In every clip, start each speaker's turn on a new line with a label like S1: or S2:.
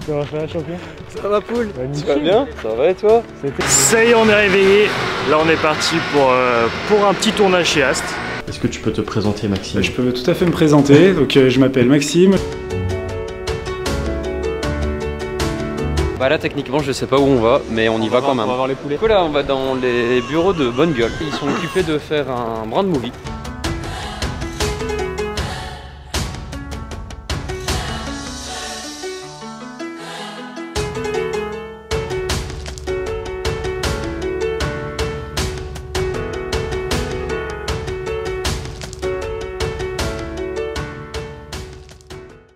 S1: Comment ça va, champion?
S2: Ça va, poule?
S1: Tu
S2: vas bien? Ça va et toi?
S1: Ça y est, on est réveillé. Là, on est parti pour un petit tournage chez Ast. Est-ce que tu peux te présenter, Maxime?
S3: Je peux tout à fait me présenter. Donc, je m'appelle Maxime.
S2: Bah là techniquement je sais pas où on va, mais on y va quand même. On va voir les poulets. Du coup là on va dans les bureaux de Bonne Gueule. Ils sont occupés de faire un brand movie.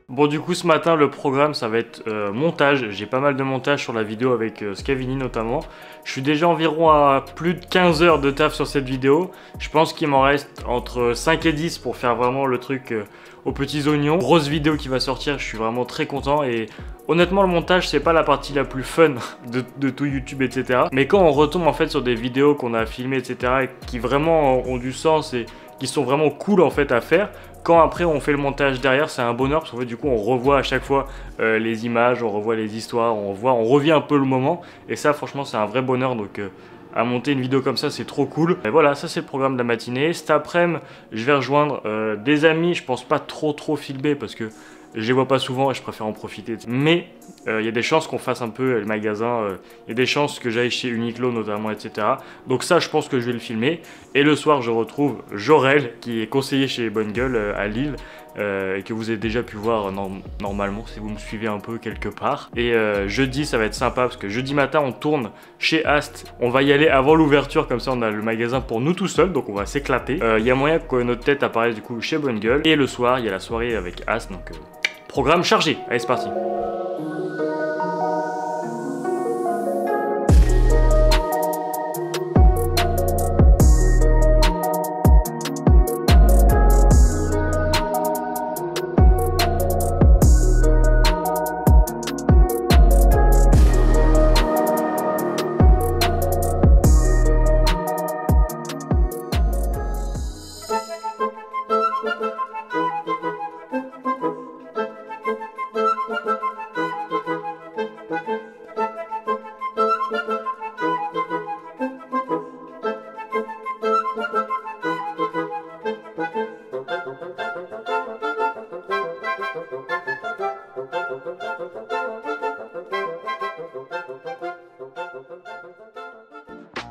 S1: Bon, du coup ce matin le programme ça va être montage. J'ai pas mal de montage sur la vidéo avec Scavini notamment. Je suis déjà environ à plus de 15 heures de taf sur cette vidéo. Je pense qu'il m'en reste entre 5 et 10 pour faire vraiment le truc aux petits oignons. Grosse vidéo qui va sortir, je suis vraiment très content. Et honnêtement le montage c'est pas la partie la plus fun de tout YouTube, etc. Mais quand on retombe en fait sur des vidéos qu'on a filmées, etc. et qui vraiment ont du sens et qui sont vraiment cool en fait à faire, quand après on fait le montage derrière, c'est un bonheur parce qu'en fait du coup on revoit à chaque fois les images, on revoit les histoires, on revient un peu le moment et ça franchement c'est un vrai bonheur. Donc à monter une vidéo comme ça c'est trop cool. Et voilà, ça c'est le programme de la matinée. Cet après-midi je vais rejoindre des amis. Je pense pas trop filmer parce que je les vois pas souvent et je préfère en profiter. Mais il y a des chances qu'on fasse un peu le magasin, il y a des chances que j'aille chez Uniqlo notamment, etc. Donc ça je pense que je vais le filmer. Et le soir je retrouve Jorel qui est conseiller chez Bonne Gueule à Lille. Et que vous avez déjà pu voir normalement si vous me suivez un peu quelque part. Et jeudi ça va être sympa parce que jeudi matin on tourne chez Ast. On va y aller avant l'ouverture, comme ça on a le magasin pour nous tout seuls, donc on va s'éclater. Il y a moyen que notre tête apparaisse du coup chez Bonne Gueule. Et le soir il y a la soirée avec Ast, donc programme chargé. Allez c'est parti.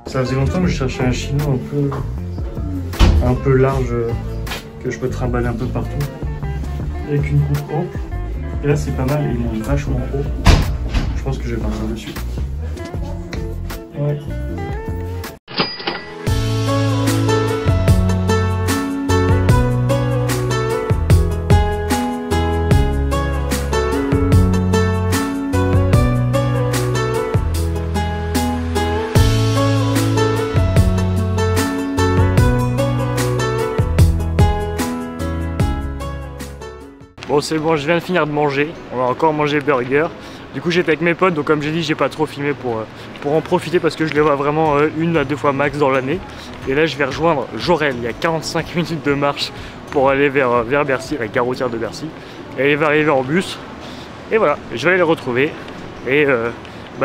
S1: Ça faisait longtemps que je cherchais un chino un peu large que je peux trimballer un peu partout avec une coupe ample. Et là c'est pas mal, il est vachement haut. Je pense que je vais partir dessus. Ouais. Bon c'est bon, je viens de finir de manger, on va encore manger burger. Du coup j'étais avec mes potes, donc comme j'ai dit j'ai pas trop filmé pour en profiter parce que je les vois vraiment 1 à 2 fois max dans l'année. Et là je vais rejoindre Jorel, il y a 45 minutes de marche pour aller vers Bercy, la gare routière de Bercy. Et il va arriver en bus, et voilà, je vais aller les retrouver. Et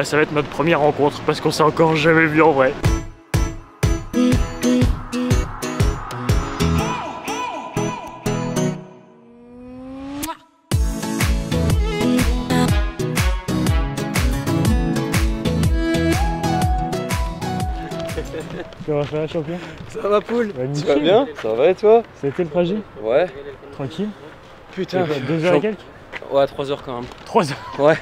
S1: ça va être notre première rencontre parce qu'on s'est encore jamais vu en vrai. Comment ça va, champion?
S2: Ça va, poule?
S1: Magnifique.
S2: Tu vas bien? Ça va et toi?
S1: Ça a été le trajet?
S2: Ouais.
S1: Tranquille?
S2: Putain.
S1: 2 heures et quelques?
S2: Ouais, 3 heures quand même.
S1: 3 heures?
S2: Ouais.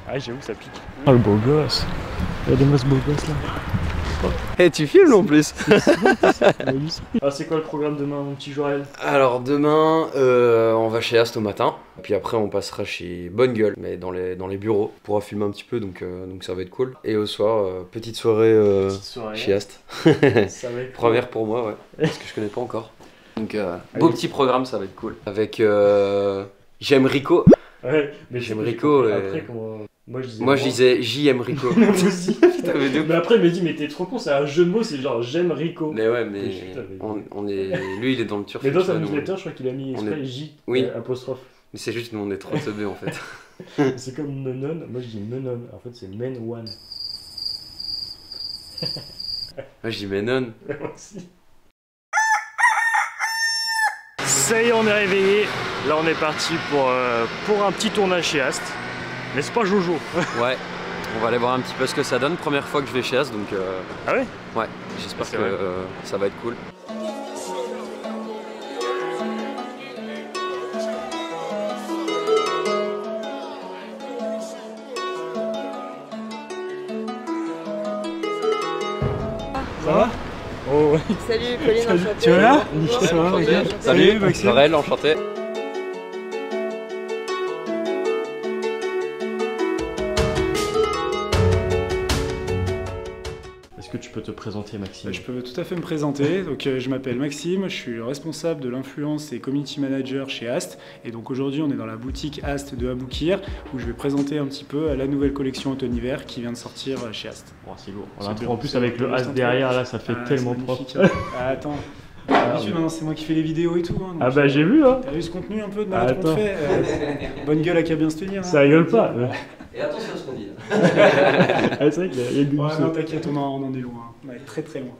S1: Ah j'avoue ça pique. Oh le beau gosse. Il y a des masses beaux gosses là.
S2: Et tu filmes en plus.
S1: Ah c'est quoi le programme demain mon petit Jorel?
S2: Alors demain on va chez Ast au matin. Puis après on passera chez Bonne Gueule, mais dans les bureaux. On pourra filmer un petit peu donc ça va être cool. Et au soir, petite soirée chez Ast.
S1: Ça va être
S2: Première pour moi, ouais. Parce que je connais pas encore. Donc beau petit programme, ça va être cool. Avec J'aime Rico.
S1: Ouais, mais
S2: J'aime Rico.
S1: Après comment...
S2: Moi je disais JM Rico.
S1: Putain, mais après il m'a dit mais t'es trop con, c'est un jeu de mots, c'est genre j'aime Rico.
S2: Mais ouais, mais on est... lui il est dans le turf.
S1: Mais dans sa newsletter je crois qu'il a mis exprès J apostrophe.
S2: Mais c'est juste nous on est trop teubés en fait.
S1: C'est comme Menon, moi je dis Menon, en fait c'est Men One.
S2: Moi je dis Menon.
S1: Moi aussi. Ça y est, on est réveillé. Là on est parti pour un petit tournage chez Ast. N'est-ce pas Jojo?
S2: Ouais, on va aller voir un petit peu ce que ça donne. Première fois que je vais chez Ast, donc
S1: Ah ouais?
S2: ouais, j'espère
S1: C'est
S2: que
S1: vrai.
S2: ça va être cool.
S3: Ça va?
S1: Oh ouais.
S4: Salut Pauline, enchantée.
S3: Tu vas là?
S4: Bonjour.
S3: Ça va,
S4: Enchantée,
S3: ok.
S4: enchantée.
S3: Salut, Maxime.
S2: Laurel, enchanté.
S1: Est-ce que tu peux te présenter Maxime?
S3: Je peux tout à fait me présenter. Donc, je m'appelle Maxime, je suis le responsable de l'influence et community manager chez Ast. Et donc aujourd'hui, on est dans la boutique Ast de Aboukir où je vais présenter un petit peu la nouvelle collection automne-hiver qui vient de sortir chez Ast.
S1: Oh, c'est lourd.
S3: C'est
S1: L'intro
S3: beau,
S1: en plus
S3: c'est
S1: avec
S3: beau,
S1: le
S3: c'est
S1: As
S3: beau.
S1: derrière là, ça fait
S3: Ah,
S1: tellement
S3: c'est
S1: propre.
S3: magnifique, hein. Ah, attends. D'habitude, maintenant, c'est moi qui fais les vidéos et tout. Hein, donc,
S1: Ah bah j'ai vu hein.
S3: T'as vu ce contenu un peu de malade qu'on
S1: Attends.
S3: fait Bonne gueule à qu'à bien se tenir. Hein.
S1: Ça rigole pas.
S2: Et attention à ce qu'on dit.
S1: Ah, c'est vrai qu'il y a du
S3: Ouais,
S1: saut.
S3: non, t'inquiète, on en est loin. On est très très loin.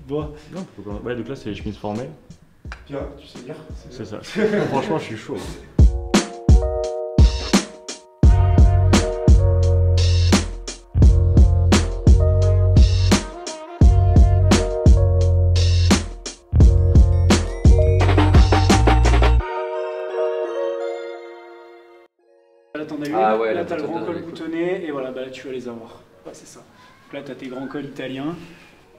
S3: Bon,
S1: Non, faut pas- Ouais, donc là c'est les chemises formelles.
S3: bien, tu sais lire.
S1: C'est ça. Franchement, je suis chaud.
S3: Là, t'en as une.
S2: Ah ouais,
S3: là,
S2: la
S3: t'as le grand
S2: boutonne,
S3: col
S2: elle est cool.
S3: boutonné, et voilà, bah, là, tu vas les avoir. Ouais, c'est ça. Donc là, t'as tes grands cols italiens.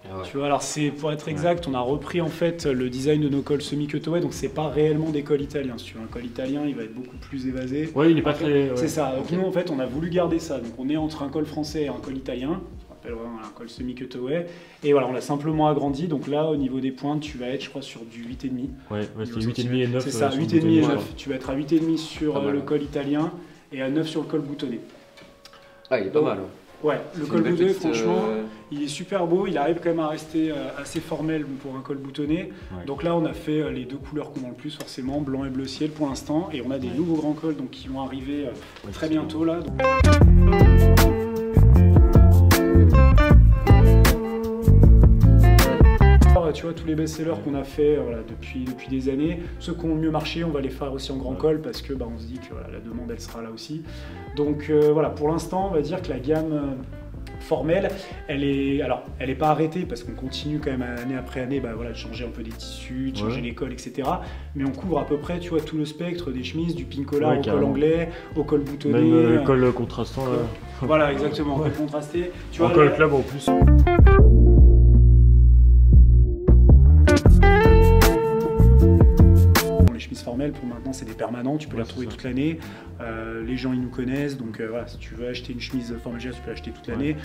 S2: Ah ouais.
S3: Tu vois, alors c'est pour être exact, on a repris en fait le design de nos cols semi-cutaway, donc c'est pas réellement des cols italiens. Si tu veux un col italien, il va être beaucoup plus évasé.
S1: Ouais, il est pas
S3: En fait,
S1: très. Ouais.
S3: C'est ça. Donc nous, en fait, on a voulu garder ça. Donc on est entre un col français et un col italien. On appelle vraiment un col semi-cutaway. Et voilà, on l'a simplement agrandi. Donc là, au niveau des pointes, tu vas être, je crois, sur du 8,5.
S1: Ouais, c'était 8,5 et 9.
S3: C'est ça,
S1: sur le
S3: 8,5 et
S1: boutonnier,
S3: 9.
S1: je crois.
S3: Tu vas être à 8,5 sur
S2: Pas mal,
S3: le
S2: hein.
S3: col italien et à 9 sur le col boutonné.
S2: Ah, il est pas mal. Ouais.
S3: Ouais, le
S2: C'est
S3: col
S2: une belle
S3: boutonné,
S2: petite,
S3: franchement, il est super beau. Il arrive quand même à rester assez formel pour un col boutonné.
S1: Ouais.
S3: Donc là, on a fait les deux couleurs qu'on vend le plus, forcément, blanc et bleu ciel pour l'instant. Et on a des
S1: Ouais.
S3: nouveaux grands cols donc, qui vont arriver
S1: Ouais,
S3: très
S1: c'est
S3: bientôt là. Donc, tu vois, tous les best-sellers qu'on a fait voilà, depuis des années, ceux qui ont le mieux marché, on va les faire aussi en grand
S1: Ouais.
S3: col parce que bah, on se dit que voilà, la demande elle sera là aussi. Donc voilà, pour l'instant, on va dire que la gamme formelle, elle est pas arrêtée parce qu'on continue quand même année après année bah, voilà, de changer un peu des tissus, de changer
S1: Ouais.
S3: les cols, etc. Mais on couvre à peu près tu vois, tout le spectre des chemises, du pink collar
S1: Ouais,
S3: au col
S1: carrément.
S3: anglais, au col boutonné.
S1: Même col contrastant là.
S3: Voilà, exactement,
S1: Ouais.
S3: col contrasté. Tu
S1: En
S3: vois,
S1: col
S3: là-
S1: club en plus.
S3: Les chemises formelles, pour maintenant, c'est des permanents, tu peux les
S1: Ouais,
S3: retrouver
S1: c'est ça.
S3: toute l'année. Les gens, ils nous connaissent, donc voilà, si tu veux acheter une chemise formelle, tu peux l'acheter toute l'année.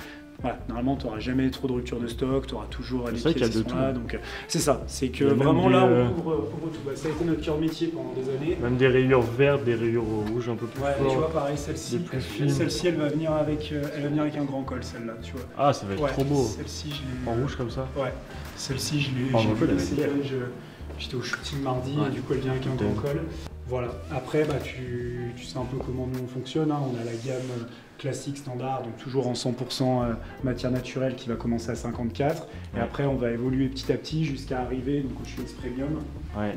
S3: Voilà, normalement, tu n'auras jamais trop de rupture de stock, tu auras toujours les
S1: vrai qu'il y a
S3: pièces
S1: de
S3: qui sont là.
S1: tout.
S3: Donc, c'est ça, c'est que
S1: Il y a même
S3: vraiment
S1: des,
S3: là, on couvre tout. Bah, ça a été notre cœur métier pendant des années.
S1: Même des rayures vertes, des rayures rouges un peu plus
S3: Ouais, et
S1: fortes.
S3: tu vois, pareil, celle-ci,
S1: des plus fines.
S3: celle-ci, elle va venir avec un grand col, celle-là, tu vois.
S1: Ah, ça va être
S3: Ouais,
S1: trop beau.
S3: Celle-ci, je l'ai.
S1: En rouge comme ça.
S3: Ouais, celle-ci, je l'ai.
S1: En
S3: j'ai
S1: grand col,
S3: vu
S1: elle va être
S3: l'essayer,
S1: belle.
S3: J'étais au shooting mardi,
S2: Ouais.
S3: et du coup, elle vient avec un
S1: Ok.
S3: grand col. Voilà. Après, bah, tu sais un peu comment nous on fonctionne. Hein. On a la gamme classique standard, donc toujours en 100% matière naturelle qui va commencer à 54. Et
S1: Ouais.
S3: après, on va évoluer petit à petit jusqu'à arriver donc, au chemise premium.
S1: Ouais.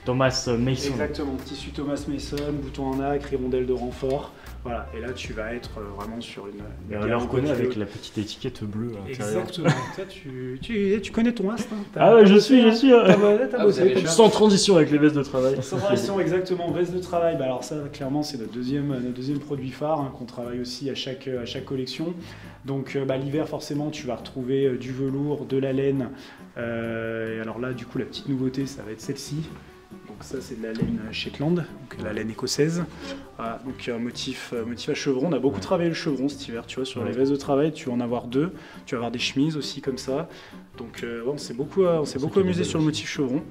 S1: Thomas Mason.
S3: Exactement, tissu Thomas Mason, bouton en acre, hirondelle de renfort. Voilà, et là tu vas être vraiment sur une.
S1: Et on le reconnaît avec la petite étiquette bleue à l'intérieur.
S3: Exactement. Toi, tu connais ton Ast. Hein.
S1: Ah ouais, je suis.
S3: T'as
S2: Ah, vous
S3: bossé.
S2: avez
S3: t'as-
S2: cher.
S1: Sans transition avec les vestes de travail.
S3: Sans transition, exactement, veste de travail. Bah alors ça, clairement, c'est notre deuxième produit phare hein, qu'on travaille aussi à chaque collection. Donc bah, l'hiver, forcément, tu vas retrouver du velours, de la laine. Et alors là, du coup, la petite nouveauté, ça va être celle-ci. Donc ça, c'est de la laine Shetland, donc la laine écossaise. Voilà, donc un motif à chevron. On a beaucoup travaillé le chevron cet hiver, tu vois, sur les
S1: Ouais.
S3: vestes de travail. Tu vas en avoir deux. Tu vas avoir des chemises aussi comme ça. Donc ouais, on s'est beaucoup amusé sur le motif chevron.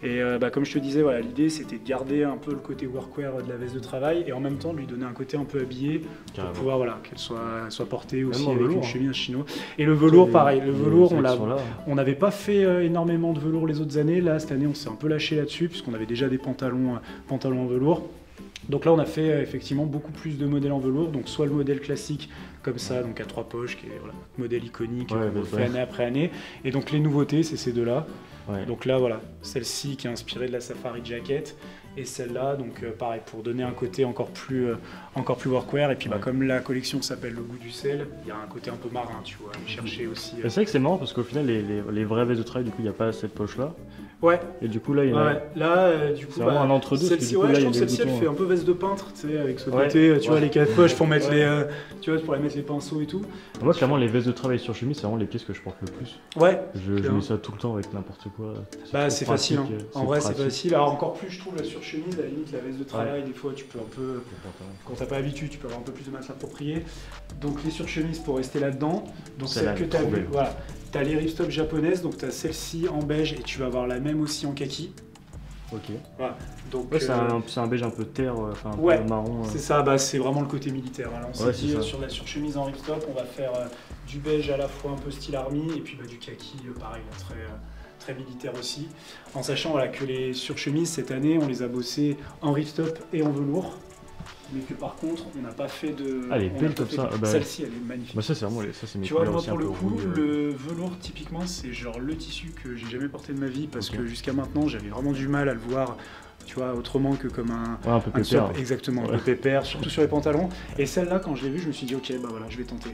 S3: Et bah, comme je te disais, voilà, l'idée c'était de garder un peu le côté workwear de la veste de travail et en même temps de lui donner un côté un peu habillé pour
S1: Carrément.
S3: pouvoir voilà, qu'elle soit portée aussi
S1: en
S3: avec
S1: velours,
S3: une
S1: hein.
S3: chemise chino. Et le velours, pareil, le velours,
S1: là.
S3: on n'avait pas fait énormément de velours les autres années. Là, cette année, on s'est un peu lâché là-dessus puisqu'on avait déjà des pantalons en velours. Donc là, on a fait effectivement beaucoup plus de modèles en velours. Donc soit le modèle classique comme ça, donc à 3 poches, qui est voilà, modèle iconique, on fait année après année. Et donc les nouveautés, c'est ces deux-là. Ouais. Donc là, voilà, celle-ci qui est inspirée de la Safari Jacket. Et celle-là, donc pareil, pour donner un côté encore plus workwear. Et puis comme la collection s'appelle Le Goût du sel, il y a un côté un peu marin, tu vois, aller chercher aussi.
S1: C'est vrai que c'est marrant parce qu'au final, les vraies vestes de travail, du coup, il n'y a pas cette poche-là.
S3: Ouais.
S1: Et du coup, là, il y a.
S3: Là, du coup,
S1: c'est vraiment un entre-deux.
S3: Celle-ci, je trouve que celle-ci, elle fait un peu veste de peintre, tu sais, avec ce côté, tu vois, les 4 poches pour mettre les, tu vois, pour mettre les pinceaux et tout.
S1: Moi, clairement, les vestes de travail sur chemise, c'est vraiment les pièces que je porte le plus.
S3: Ouais.
S1: Je mets ça tout le temps avec n'importe quoi.
S3: Bah, c'est facile. Hein. En vrai, c'est facile. Alors, encore plus, je trouve, la surchemise, à la limite, la veste de travail, des fois, tu peux un peu. Quand t'as pas l'habitude, tu peux avoir un peu plus de matière appropriée. Donc, les surchemises pour rester là-dedans. Donc, celle que tu as vue, voilà. Tu as les ripstop japonaises, donc tu as celle-ci en beige et tu vas avoir la même aussi en kaki.
S1: Ok.
S3: Voilà. Donc
S1: c'est un beige un peu terre, enfin un peu marron.
S3: C'est ça, bah, c'est vraiment le côté militaire. Hein. On s'est dit sur la surchemise en ripstop, on va faire du beige à la fois un peu style army et puis du kaki, pareil, très militaire aussi. En sachant voilà, que les surchemises cette année, on les a bossées en ripstop et en velours. Mais que par contre, on n'a pas fait de.
S1: Ah, elle est belle comme ça.
S3: Celle-ci, elle est magnifique.
S1: Bah ça, c'est vraiment mes
S3: tu vois, moi, pour le coup, le velours, typiquement, c'est genre le tissu que j'ai jamais porté de ma vie parce que jusqu'à maintenant, j'avais vraiment du mal à le voir, tu vois, autrement que comme un
S1: peu pépère.
S3: Exactement, un peu pépère, surtout sur les pantalons. Et celle-là, quand je l'ai vue, je me suis dit, ok, bah voilà, je vais tenter.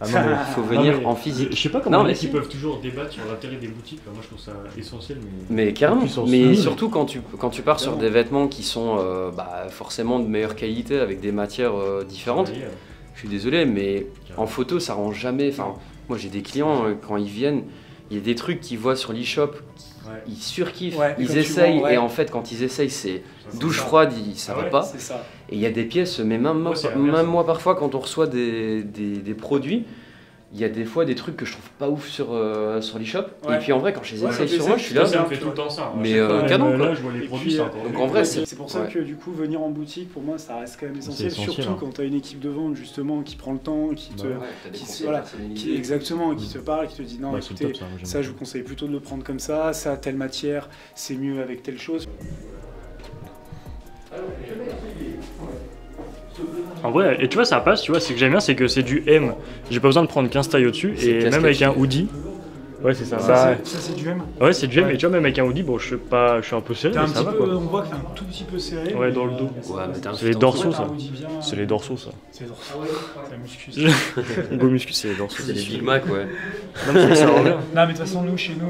S2: Il faut venir en physique.
S1: Je sais pas comment ils peuvent toujours débattre sur l'intérêt des boutiques. Moi, je trouve ça essentiel.
S2: Mais carrément. Mais surtout quand tu pars sur des vêtements qui sont forcément de meilleure qualité avec des matières différentes. Je suis désolé, mais en photo, ça rend jamais. Enfin, moi, j'ai des clients quand ils viennent, il y a des trucs qu'ils voient sur l'e-shop. Ils surkiffent, ils essayent et en fait quand ils essayent c'est douche froide, ça va pas. Et il y a des pièces, mais même moi parfois quand on reçoit des produits, il y a des fois des trucs que je trouve pas ouf sur l'e-shop et puis en vrai quand je les essaye sur moi je suis là
S1: ça me fait tout le temps ça
S2: mais canon quoi.
S1: Là je vois les produits
S2: donc en vrai
S3: c'est pour ça que du coup venir en boutique pour moi ça reste quand même essentiel surtout quand tu as une équipe de vente justement qui prend le temps qui te exactement qui te parle qui te dit non écoutez ça je vous conseille plutôt de le prendre comme ça telle matière c'est mieux avec telle chose.
S1: En vrai, et tu vois, ça passe, tu vois, c'est que j'aime bien, c'est que c'est du M. J'ai pas besoin de prendre 15 tailles au-dessus, et même avec un hoodie. Ouais, c'est ça.
S3: Ça, c'est du M.
S1: Ouais, c'est du M, et tu vois, même avec un hoodie, bon, je suis un peu serré, mais ça va quoi.
S3: On voit que t'es un tout petit peu serré.
S1: Ouais, dans le dos.
S2: Ouais,
S1: c'est les dorsaux, ça. C'est les dorsaux, ça.
S3: C'est les dorsaux. C'est la muscu.
S1: Go muscu, c'est les dorsaux.
S2: C'est les Big Mac, ouais.
S1: Non, mais ça rend bien.
S3: Non, mais de toute façon, chez nous,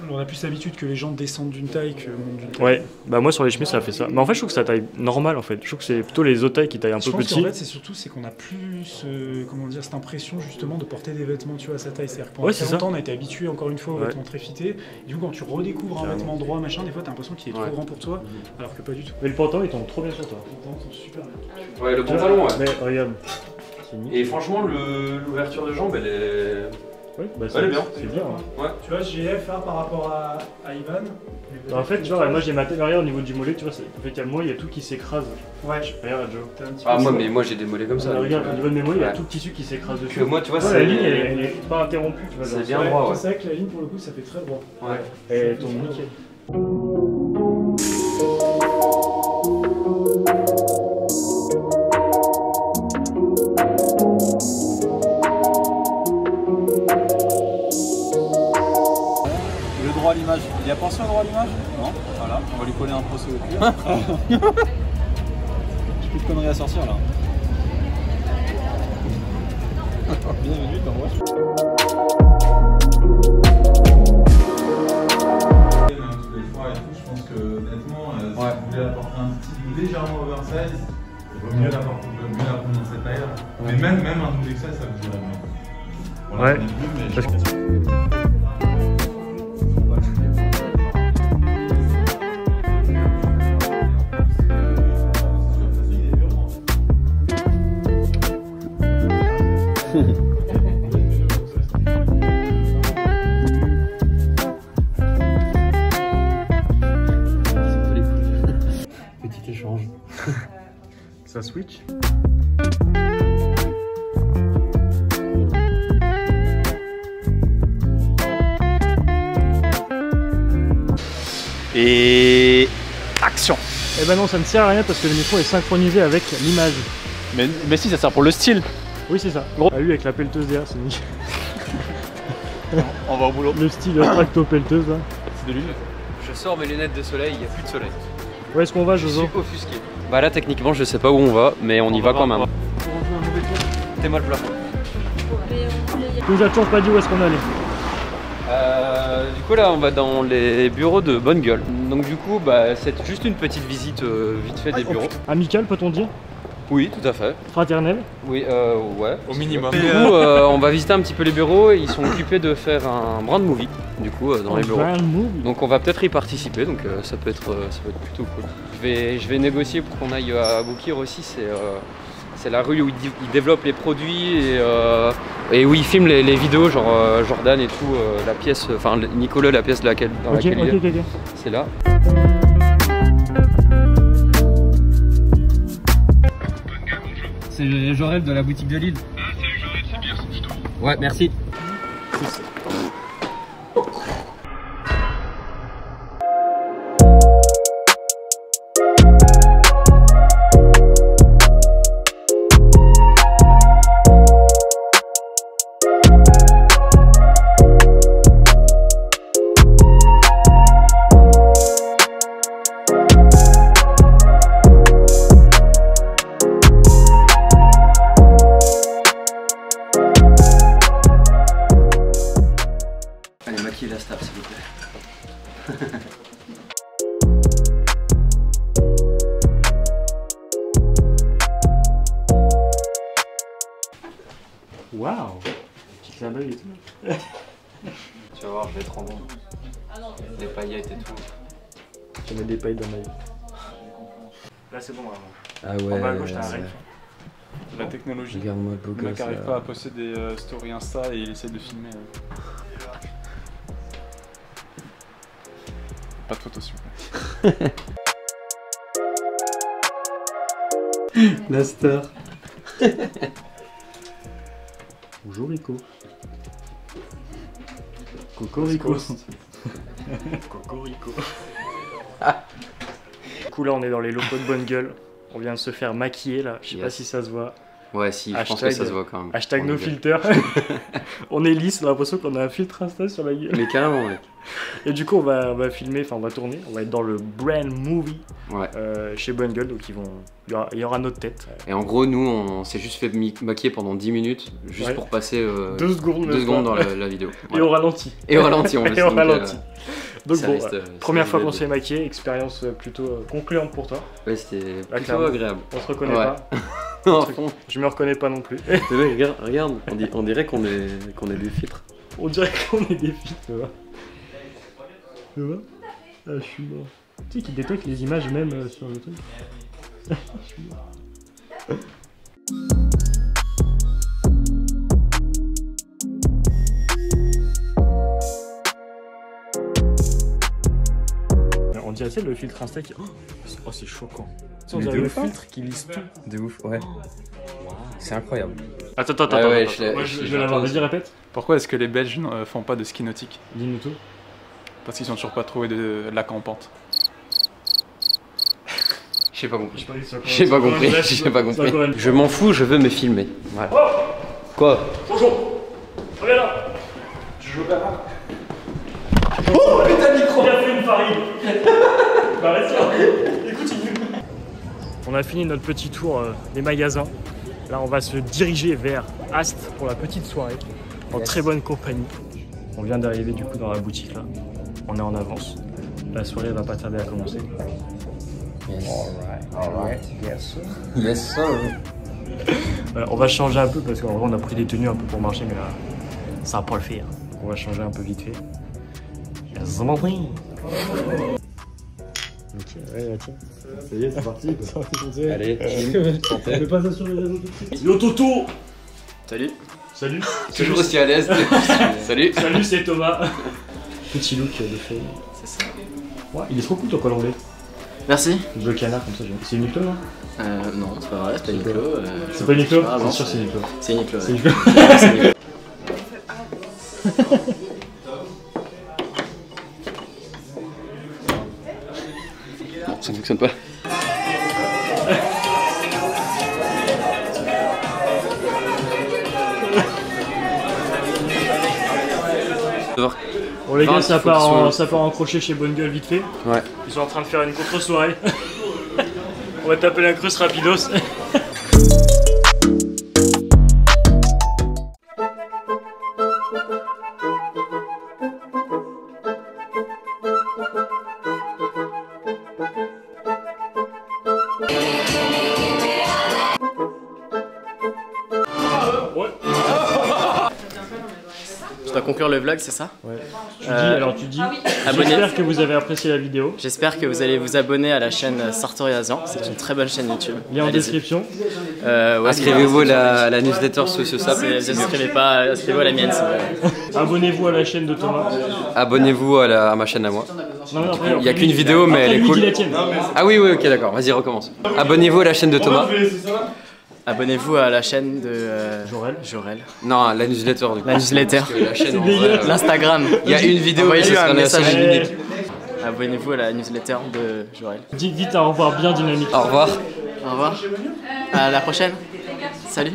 S3: on a plus l'habitude que les gens descendent d'une taille que montent d'une taille.
S1: Ouais, bah moi sur les chemises, ça fait ça. Mais en fait, je trouve que ça taille normale, en fait. Je trouve que c'est plutôt les autres tailles qui taillent un peu petit.
S3: En fait, c'est surtout qu'on a plus, comment dire, cette impression justement de porter des vêtements, tu vois, à sa taille. C'est-à-dire que pendant très longtemps, on a été habitué, encore une fois, aux vêtements très fités. Et du coup, quand tu redécouvres un vêtement droit, machin, des fois, t'as l'impression qu'il est trop grand pour toi, alors que pas du tout.
S1: Mais le pantalon, il tombe trop bien sur toi.
S3: Le pantalon tombe super bien.
S2: Ouais, le pantalon, ouais.
S1: Mais regarde.
S2: Et franchement, l'ouverture de jambe, elle est.
S1: Ouais, bah
S2: elle est bien.
S1: C'est bien.
S2: Ouais.
S3: Tu vois, GF là par rapport à Ivan.
S1: En fait, tu vois, moi j'ai ma tête derrière au niveau du mollet, tu vois, en fait, il y a tout qui s'écrase.
S3: Ouais.
S1: Regarde, Joe.
S2: Ah, moi j'ai des mollets comme ça.
S1: Regarde, au niveau de mes mollets, il y a tout le tissu qui s'écrase dessus.
S2: Moi, tu vois,
S1: la ligne, elle est pas interrompue, tu vois.
S2: C'est bien droit, ouais.
S3: C'est vrai que la ligne, pour le coup, ça fait très droit.
S2: Ouais.
S1: Elle tombe nickel.
S4: À l'image. Il a pensé au droit à l'image? Non. Voilà, on va lui coller un procès au cuir. J'ai plus de conneries à sortir là. Bienvenue dans Watch.
S5: Tous les fois et tout, je pense que honnêtement, si vous voulez apporter un style légèrement oversize, il vaut mieux la prendre dans cette taille-là. Mais même un double XL, ça vous irait bien. Voilà,
S1: ouais. ça switch.
S4: Et action.
S1: Eh ben non, ça ne sert à rien parce que le micro est synchronisé avec l'image.
S4: Mais si, ça sert pour le style.
S1: Oui, c'est ça.
S4: Gros.
S1: Ah, lui avec la pelleteuse derrière, c'est nickel.
S4: On va au boulot.
S1: Le style tracto-pelleteuse là.
S4: C'est de l'huile.
S2: Je sors mes lunettes de soleil, il n'y a plus de soleil.
S1: Où est-ce qu'on va,
S2: Je
S1: Jozo?
S2: suis offusqué. Bah là, techniquement, je sais pas où on va, mais on y va quand même. T'es mal plat.
S1: Tu nous as toujours pas dit où est-ce qu'on allait.
S2: Du coup là on va dans les bureaux de Bonne Gueule. Donc du coup bah, c'est juste une petite visite vite fait des bureaux.
S1: Amical, peut-on dire?
S2: Oui tout à fait.
S1: Fraternel?
S2: Oui ouais.
S4: Au minimum.
S2: Du coup on va visiter un petit peu les bureaux et ils sont occupés de faire un brand movie du coup dans les bureaux. Donc on va peut-être y participer donc ça peut être plutôt cool. Je vais négocier pour qu'on aille à Aboukir aussi, c'est la rue où ils développent les produits et où ils filment les vidéos, genre Jordan et tout, la pièce, enfin Nicolas, la pièce dans laquelle il est. C'est là. C'est Jorel de la boutique de Lille. Ah salut Jorel, c'est bien, c'est plutôt. Ouais, merci. Allez, maquille la star s'il vous plaît.
S1: Waouh! Petit clin d'œil et tout.
S2: Tu vas voir, je vais être en bon. Des paillettes et tout.
S1: Je vais mettre des paillettes dans ma vie. Là c'est bon vraiment.
S2: Ah ouais.
S1: En bas à gauche t'as un rec.
S4: La technologie.
S2: Regarde-moi le beau
S4: Le mec
S2: gosse,
S4: n'arrive
S2: là.
S4: pas à poster des stories Insta et il essaie de filmer. Pas de photos s'il vous plaît.
S2: La star.
S1: Bonjour Rico. Cocorico. Cocorico. Du coup là on est dans les locaux de Bonne Gueule. On vient de se faire maquiller là, je sais pas si ça se voit.
S2: Ouais si, je pense que ça se voit quand même.
S1: Hashtag no filter. On est lisse, on a l'impression qu'on a un filtre Insta sur la gueule.
S2: Mais carrément mec.
S1: Et du coup on va filmer, enfin on va tourner, on va être dans le brand movie chez Bonne Gueule, donc il y aura notre tête.
S2: Et en gros nous on s'est juste fait maquiller pendant 10 minutes juste pour passer
S1: 2 secondes
S2: dans la vidéo.
S1: Voilà. Et au ralenti.
S2: Et au ralenti on
S1: Et au ralenti. Donc bon,
S2: reste,
S1: première fois qu'on s'est maquillé, expérience plutôt concluante pour toi.
S2: Ouais c'était plutôt
S1: clairement,
S2: agréable.
S1: On se reconnaît pas. Je me reconnais pas non plus.
S2: regarde, on dirait qu'on est des filtres.
S1: On dirait qu'on est des filtres, tu vois. Tu vois? Ah je suis mort. Tu sais qu'il détecte les images même sur le truc. Je suis mort. On dirait le filtre Insta qui... Oh c'est choquant. Tu sais, on dirait le filtre qui lisse tout.
S2: De ouf, ouais. C'est incroyable.
S1: Attends,
S2: ouais,
S1: moi, je vais l'avoir, vas-y répète.
S4: Pourquoi est-ce que les Belges ne font pas de ski nautique?
S1: Dis-nous tout.
S4: Parce qu'ils ont toujours pas trouvé de lac en pente.
S2: J'ai pas compris.
S1: J'ai pas compris.
S2: Je m'en fous, je veux me filmer. Voilà. Quoi?
S1: Bonjour. Reviens là. Tu joues là. Oh putain de micro. Il a fait une farine. Bah reste là. Et continue. On a fini notre petit tour des magasins. Là on va se diriger vers Ast pour la petite soirée. En très bonne compagnie. On vient d'arriver du coup dans la boutique là. On est en avance. La soirée va pas tarder à commencer.
S2: Yes.
S1: Alright.
S2: Yes sir.
S1: On va changer un peu parce qu'en vrai on a pris des tenues un peu pour marcher mais là ça va pas le faire. On va changer un peu vite fait. Ok, ouais, tiens. Ça y est, c'est parti.
S2: Allez,
S1: Fais pas ça sur les réseaux tout de suite. Yo Toto.
S2: Salut.
S1: Salut.
S2: Toujours aussi à l'aise. Salut.
S1: Salut, c'est Thomas. Petit look de fame.
S2: C'est ça.
S1: Ouais, il est trop cool ton col anglais.
S6: Merci.
S1: Le canard comme ça, c'est Uniqlo non?
S6: Non, c'est pas vrai, c'est pas Uniqlo.
S1: C'est pas Uniqlo? C'est sûr c'est Uniqlo.
S6: C'est Uniqlo.
S1: C'est Uniqlo.
S6: C'est Uniqlo.
S2: Ça ne fonctionne pas.
S1: Bon les gars, ça part en crochet chez Bonne Gueule vite fait.
S2: Ouais.
S1: Ils sont en train de faire une contre-soirée. On va taper la creuse rapidos.
S6: Je dois conclure le vlog, c'est ça?
S1: Ouais. Tu dis,
S6: abonnez.
S1: J'espère que vous avez apprécié la vidéo.
S6: J'espère que vous allez vous abonner à la chaîne Sartori Asian. C'est une très bonne chaîne YouTube.
S1: Lien en description.
S6: Ouais,
S2: Inscrivez-vous à la newsletter SocioSap.
S6: Inscrivez pas, inscrivez-vous à la mienne.
S1: Abonnez-vous à la chaîne de Thomas.
S2: Abonnez-vous à ma chaîne à moi.
S1: Non,
S2: Il n'y a qu'une vidéo, mais elle est cool. Ah oui, ok, d'accord. Vas-y, recommence. Abonnez-vous à la chaîne de Thomas.
S6: Abonnez-vous à la chaîne de
S1: Jorel.
S2: Non, la newsletter du coup.
S6: La newsletter.
S2: La chaîne en vrai,
S6: l'Instagram.
S2: Il y a une vidéo,
S6: Envoyez-lui
S2: un message unique.
S6: Abonnez-vous à la newsletter de Jorel.
S1: Dites au revoir bien dynamique.
S2: Au revoir.
S6: Au revoir. À la prochaine. Salut.